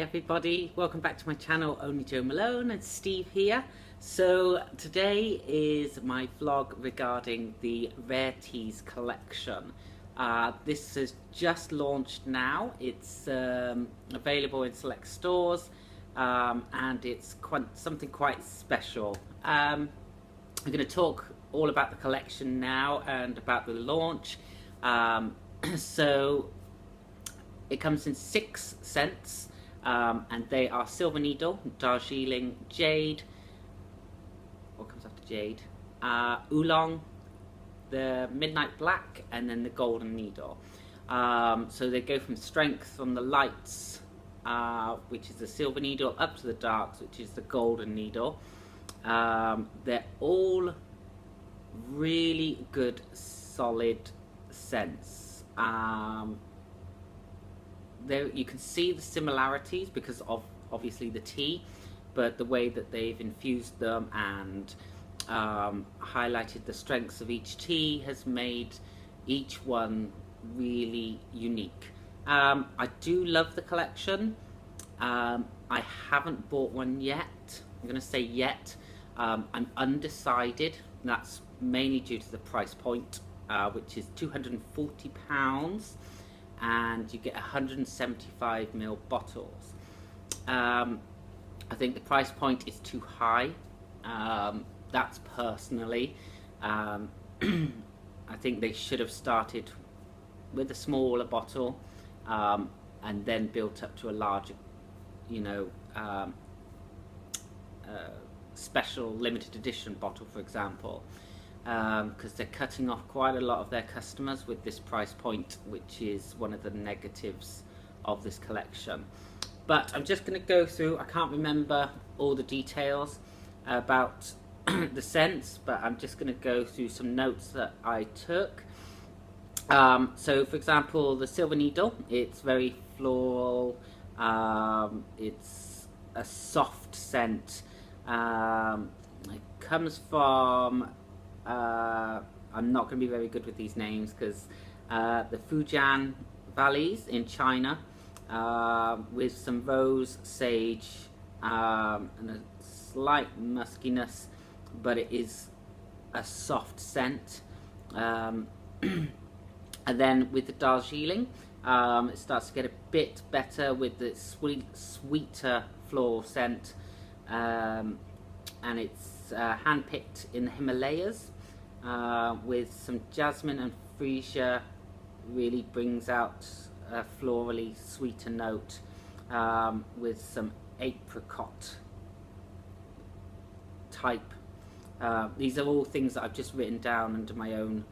everybody, welcome back to my channel, Only Jo Malone, and Steve here. So today is my vlog regarding the Rare Teas collection. This has just launched now. It's available in select stores, and it's something quite special. I'm going to talk all about the collection now and about the launch. So it comes in 6 scents, and they are Silver Needle, Darjeeling, Jade, what comes after Jade, Oolong, the Midnight Black, and then the Golden Needle. So they go from strength from the lights, which is the Silver Needle, up to the darks, which is the Golden Needle. They're all really good, solid scents. There you can see the similarities because of obviously the tea, but the way that they've infused them and highlighted the strengths of each tea has made each one really unique. I do love the collection. I haven't bought one yet. I'm going to say yet. I'm undecided. That's mainly due to the price point, which is £240. And you get 175ml bottles. I think the price point is too high. That's personally. I think they should have started with a smaller bottle, and then built up to a larger, special limited edition bottle, for example. Because they're cutting off quite a lot of their customers with this price point, which is one of the negatives of this collection. But I'm just going to go through, I can't remember all the details about the scents, but I'm just going to go through some notes that I took. So for example, the Silver Needle, it's very floral, it's a soft scent, it comes from I'm not going to be very good with these names because the Fujian valleys in China, with some rose, sage, and a slight muskiness, but it is a soft scent. And then with the Darjeeling, it starts to get a bit better with the sweeter floral scent, and it's hand-picked in the Himalayas, with some jasmine and freesia. Really brings out a florally sweeter note, with some apricot type. These are all things that I've just written down under my own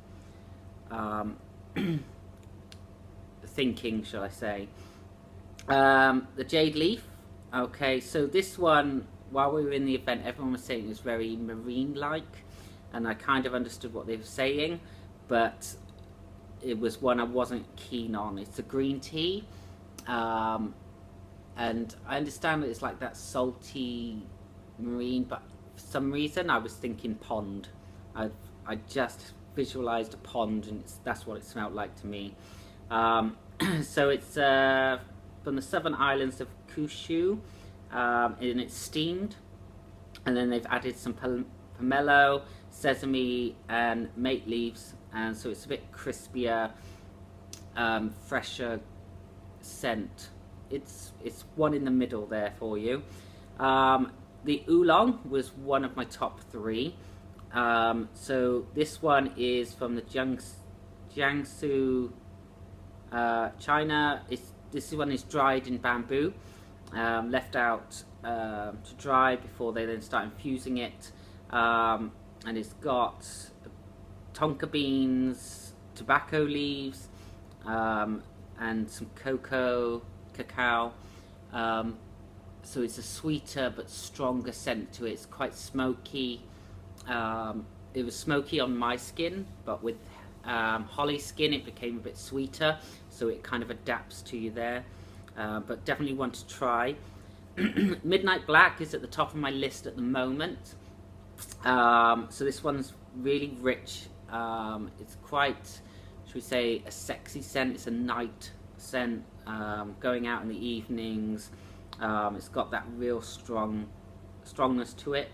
thinking, shall I say. The Jade Leaf. Okay, so this one, while we were in the event, everyone was saying it was very marine-like, and I kind of understood what they were saying, but it was one I wasn't keen on. It's a green tea, and I understand that it's like that salty marine, but for some reason I was thinking pond. I just visualized a pond, and that's what it smelled like to me. So it's from the southern islands of Kyushu, and it's steamed, and then they've added some pomelo, sesame, and mate leaves, and so it's a bit crispier, fresher scent. It's one in the middle there for you. The Oolong was one of my top 3. So this one is from the Jiangsu, China. This one is dried in bamboo, left out to dry before they then start infusing it, and it's got tonka beans, tobacco leaves, and some cacao. So it's a sweeter but stronger scent to it. It's quite smoky. It was smoky on my skin, but with Holly's skin it became a bit sweeter, so it kind of adapts to you there. But definitely want to try. Midnight Black is at the top of my list at the moment. So this one's really rich. It's quite, should we say, a sexy scent. It's a night scent, going out in the evenings, It's got that real strongness to it.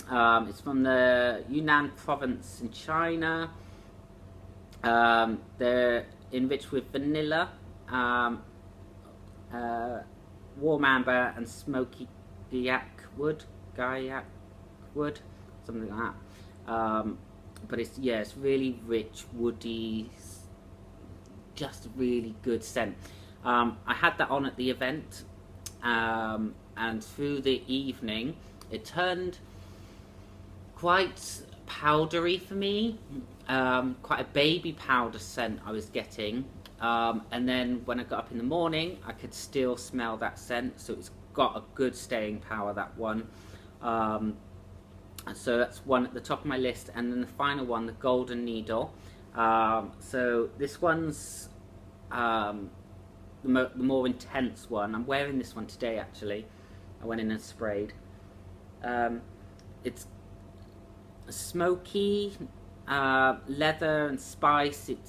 It's from the Yunnan province in China. They're enriched with vanilla, warm amber, and smoky gaiac wood, something like that. But it's really rich, woody, just really good scent. I had that on at the event, and through the evening it turned quite powdery for me, quite a baby powder scent I was getting, and then when I got up in the morning I could still smell that scent, so it's got a good staying power, that one. So that's one at the top of my list. And then the final one, the Golden Needle. So this one's the more intense one. I'm wearing this one today actually. I went in and sprayed. It's smoky, leather and spice. It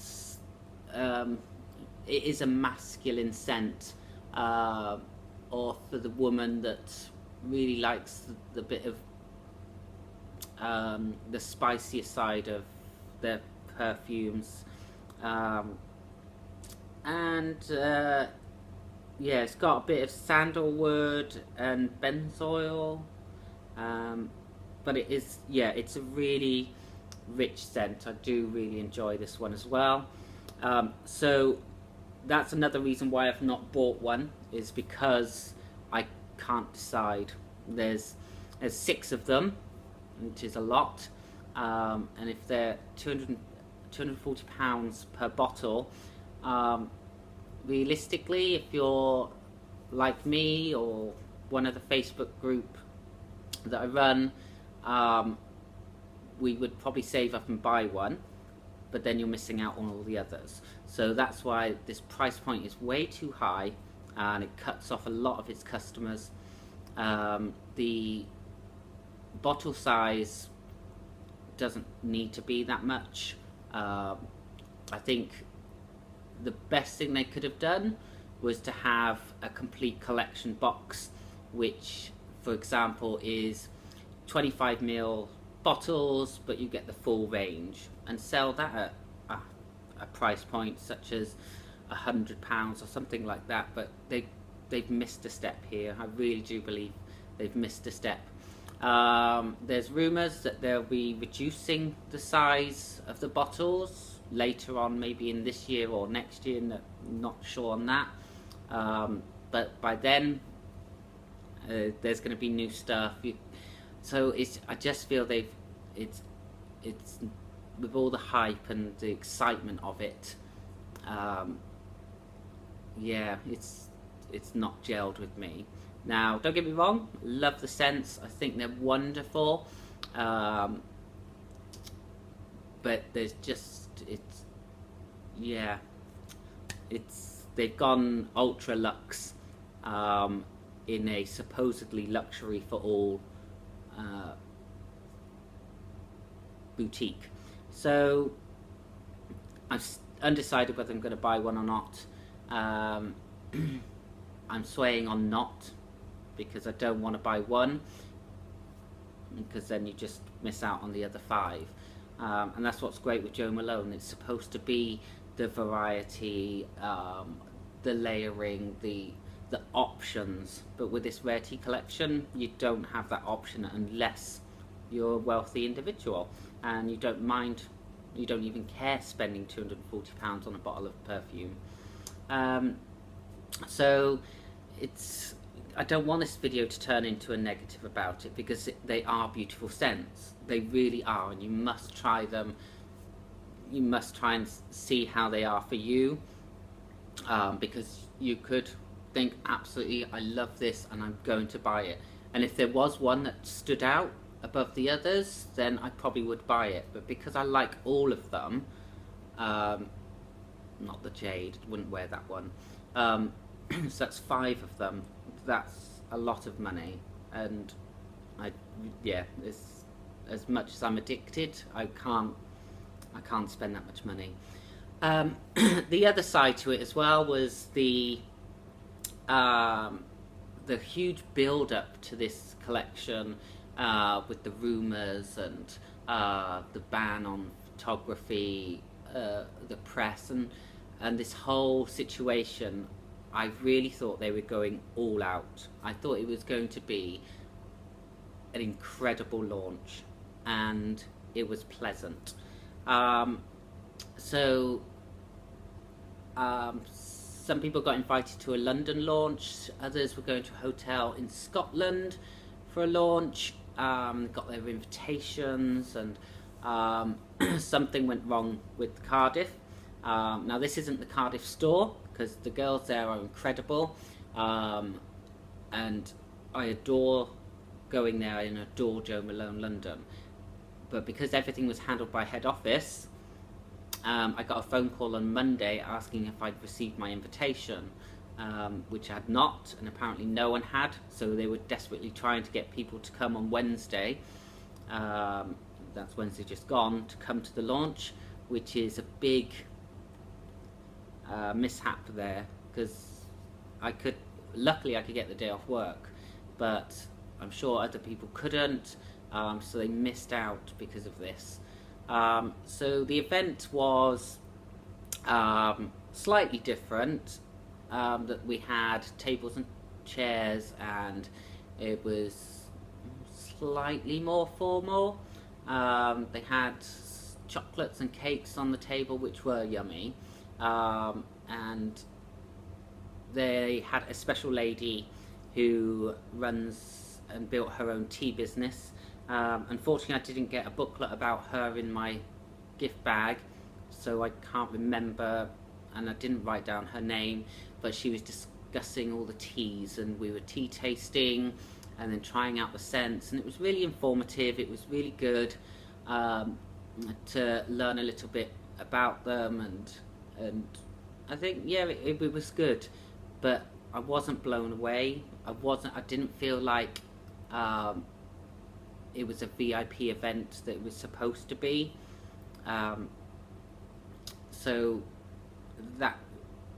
is a masculine scent, or for the woman that really likes the bit of the spicier side of their perfumes. Yeah, it's got a bit of sandalwood and benzoyl, but it's a really rich scent. I do really enjoy this one as well. So that's another reason why I've not bought one, is because I can't decide. There's 6 of them, which is a lot, and if they're £240 per bottle, realistically, if you're like me or one of the Facebook group that I run, we would probably save up and buy one, but then you're missing out on all the others. So that's why this price point is way too high, and it cuts off a lot of its customers. The bottle size doesn't need to be that much. I think the best thing they could have done was to have a complete collection box, which, for example, is 25ml bottles, but you get the full range, and sell that at a price point such as £100 or something like that. But they've missed a step here. I really do believe they've missed a step. There's rumours that they'll be reducing the size of the bottles later on, maybe in this year or next year. Not sure on that, but by then there's going to be new stuff. So I just feel it's with all the hype and the excitement of it, yeah, it's not gelled with me. Now, don't get me wrong, love the scents, I think they're wonderful, but there's just, they've gone ultra luxe, in a supposedly luxury for all boutique. So I'm undecided whether I'm going to buy one or not. I'm swaying on not, because I don't want to buy one, because then you just miss out on the other 5. And that's what's great with Jo Malone. It's supposed to be the variety, the layering, the options, but with this rare tea collection you don't have that option unless you're a wealthy individual and you don't even care spending £240 on a bottle of perfume. So I don't want this video to turn into a negative about it, because they are beautiful scents. They really are, and you must try them. You must try and see how they are for you, because you could think, absolutely, I love this and I'm going to buy it. And if there was one that stood out above the others, then I probably would buy it. But because I like all of them, not the Jade, wouldn't wear that one. So that's 5 of them. That's a lot of money, and it's, as much as I'm addicted, I can't spend that much money. The other side to it as well was the the huge build up to this collection, with the rumours and the ban on photography, the press, and this whole situation, I really thought they were going all out. I thought it was going to be an incredible launch, and it was pleasant. Some people got invited to a London launch, others were going to a hotel in Scotland for a launch, got their invitations, and something went wrong with Cardiff. Now this isn't the Cardiff store, because the girls there are incredible, and I adore going there and adore Jo Malone London. But because everything was handled by head office, I got a phone call on Monday asking if I'd received my invitation, which I had not, and apparently no one had, so they were desperately trying to get people to come on Wednesday, that's Wednesday just gone, to come to the launch, which is a big mishap there, because luckily I could get the day off work, but I'm sure other people couldn't, so they missed out because of this. So the event was slightly different, that we had tables and chairs, and it was slightly more formal. They had chocolates and cakes on the table, which were yummy, and they had a special lady who runs and built her own tea business. Unfortunately, I didn't get a booklet about her in my gift bag, so I can't remember, and I didn't write down her name, but she was discussing all the teas, and we were tea tasting and then trying out the scents, and it was really informative. It was really good to learn a little bit about them, and I think, yeah, it was good, but I wasn't blown away. I didn't feel like it was a VIP event that it was supposed to be. So that,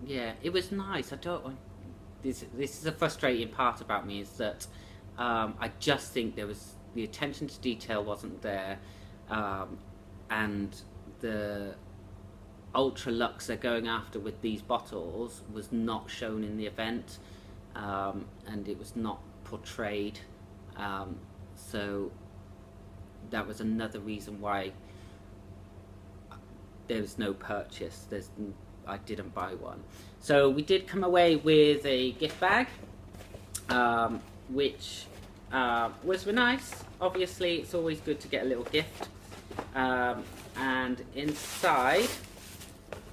yeah, it was nice. This is a frustrating part about me, is that I just think the attention to detail wasn't there, and the ultra luxe they're going after with these bottles was not shown in the event, and it was not portrayed, so that was another reason why there was no purchase. I didn't buy one. So we did come away with a gift bag, which was nice. Obviously, it's always good to get a little gift. And inside,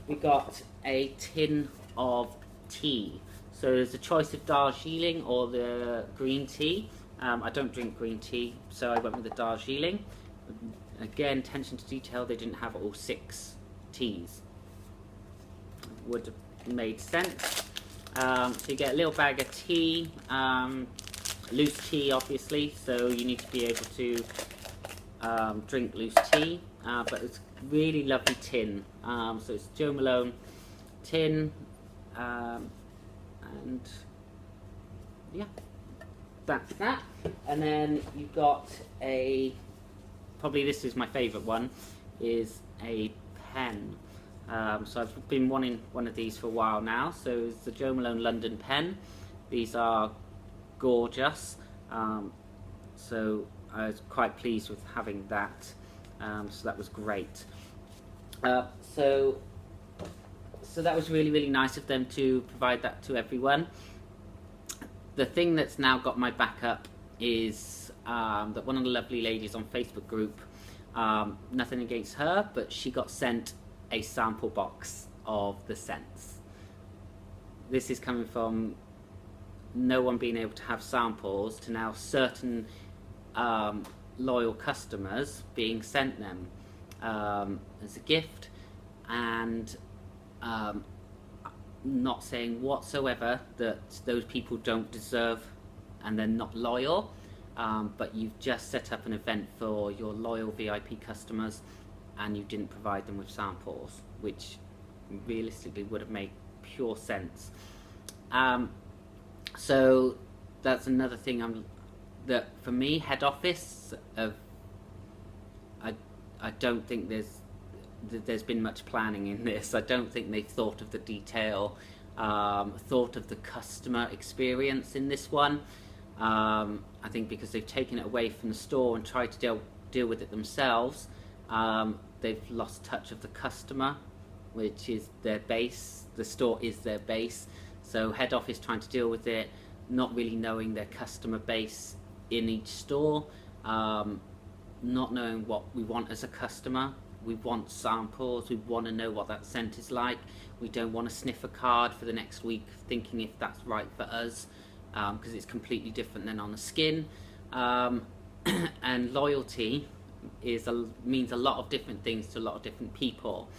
we got a tin of tea. So there's a choice of Darjeeling or the green tea. I don't drink green tea, so I went with the Darjeeling. Again, attention to detail, they didn't have all 6 teas. Would have made sense. So you get a little bag of tea, loose tea obviously, so you need to be able to drink loose tea, but it's really lovely tin. So it's Jo Malone tin, and yeah, that's that. And then you've got probably this is my favourite one, is a pen. So I've been wanting one of these for a while now. So it's the Jo Malone London Pen. These are gorgeous. So I was quite pleased with having that. So that was great. So that was really, really nice of them to provide that to everyone. The thing that's now got my back up is that one of the lovely ladies on Facebook group, nothing against her, but she got sent a sample box of the scents. This is coming from no one being able to have samples to now certain loyal customers being sent them as a gift, and not saying whatsoever that those people don't deserve and they're not loyal, but you've just set up an event for your loyal VIP customers and you didn't provide them with samples, which realistically would have made pure sense. So that's another thing that for me, head office of I don't think there's been much planning in this. I don't think they've thought of the detail, thought of the customer experience in this one. I think because they've taken it away from the store and tried to deal with it themselves, they've lost touch of the customer, which is their base. The store is their base. So head office trying to deal with it, not really knowing their customer base in each store, not knowing what we want as a customer. We want samples, we want to know what that scent is like. We don't want to sniff a card for the next week thinking if that's right for us, because it's completely different than on the skin. And loyalty means a lot of different things to a lot of different people.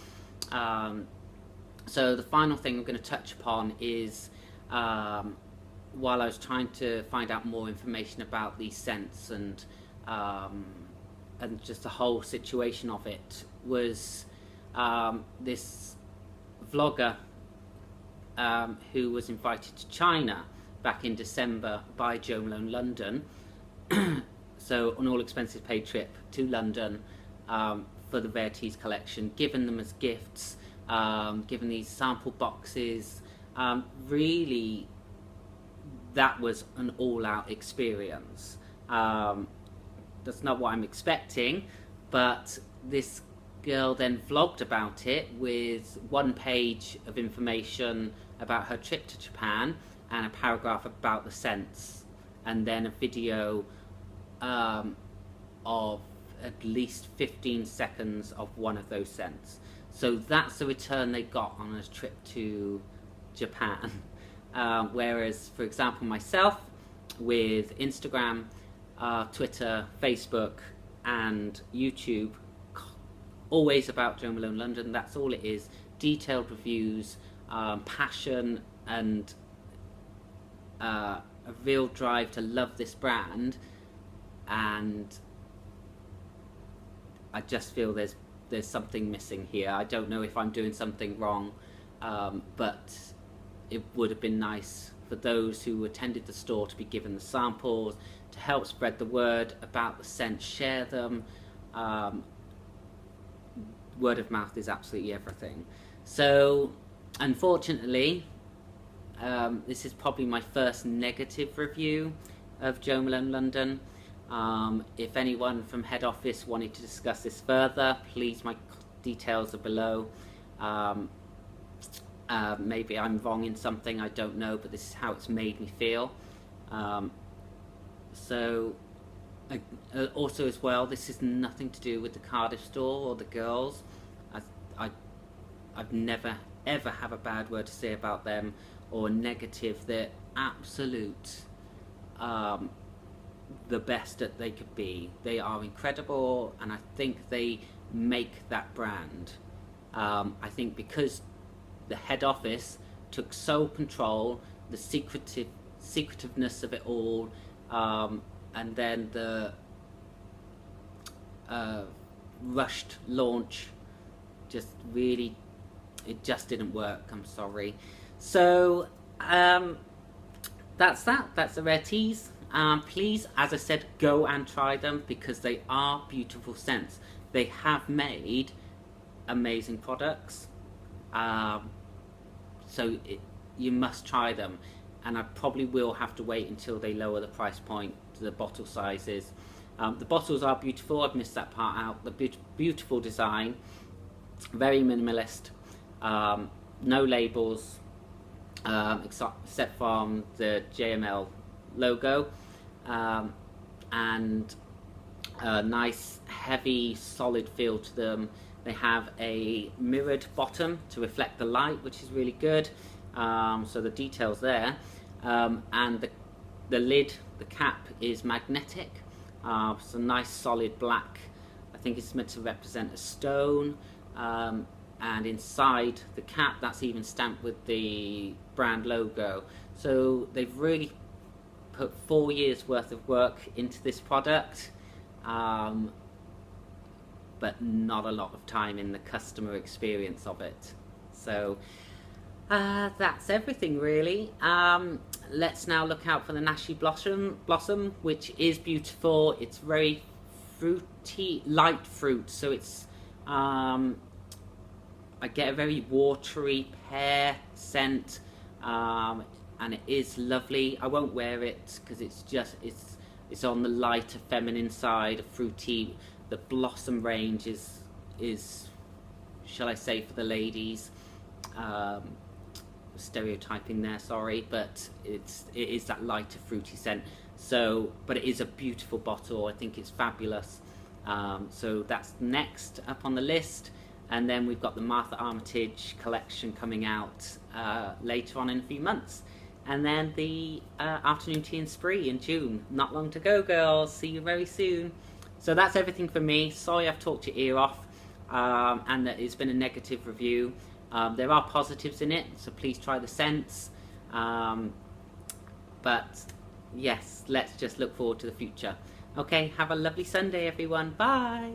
So the final thing I'm going to touch upon is, while I was trying to find out more information about these scents and just the whole situation of it, was this vlogger who was invited to China back in December by Jo Malone London. So an all expenses paid trip to London for the Rarities collection, given them as gifts, given these sample boxes. Really, that was an all-out experience. That's not what I'm expecting, but this girl then vlogged about it with one page of information about her trip to Japan and a paragraph about the scents, and then a video of at least 15 seconds of one of those scents. So that's the return they got on a trip to Japan. Whereas, for example, myself, with Instagram, Twitter, Facebook and YouTube, always about Jo Malone London. That's all it is. Detailed reviews, passion, and a real drive to love this brand. And I just feel there's something missing here. I don't know if I'm doing something wrong, but it would have been nice for those who attended the store to be given the samples, to help spread the word about the scent, share them. Word of mouth is absolutely everything. So unfortunately, this is probably my first negative review of Jo Malone London. If anyone from head office wanted to discuss this further, please, my details are below. Maybe I'm wrong in something, I don't know, but this is how it's made me feel. Also as well, this is nothing to do with the Cardiff store or the girls. I've never ever have a bad word to say about them or a negative. They're absolute the best that they could be. They are incredible, and I think they make that brand. I think because the head office took sole control, the secretiveness of it all, and then the rushed launch just really, it just didn't work. I'm sorry. So that's the Rarities. Please, as I said, go and try them because they are beautiful scents. They have made amazing products. So you must try them, and I probably will have to wait until they lower the price point to the bottle sizes. The bottles are beautiful. I've missed that part out. The beautiful design, very minimalist, no labels except from the JML logo, and a nice heavy solid feel to them. They have a mirrored bottom to reflect the light, which is really good. So the details there, and the lid, the cap is magnetic. It's a nice solid black. I think it's meant to represent a stone. And inside the cap, that's even stamped with the brand logo. So they've really put 4 years worth of work into this product, but not a lot of time in the customer experience of it. So that's everything really. let's now look out for the Nashi Blossom, which is beautiful. It's very fruity, light fruit, so it's I get a very watery pear scent, and it is lovely. I won't wear it because it's on the lighter feminine side, fruity. The Blossom range is shall I say, for the ladies. Stereotyping there, sorry, but it is that lighter fruity scent. So, but it is a beautiful bottle. I think it's fabulous. So that's next up on the list, and then we've got the Martha Armitage collection coming out later on in a few months, and then the afternoon tea and spree in June. Not long to go, girls. See you very soon. So that's everything for me. Sorry I've talked your ear off, and that it's been a negative review. There are positives in it, so please try the scents. But yes, let's just look forward to the future. Okay, have a lovely Sunday, everyone. Bye.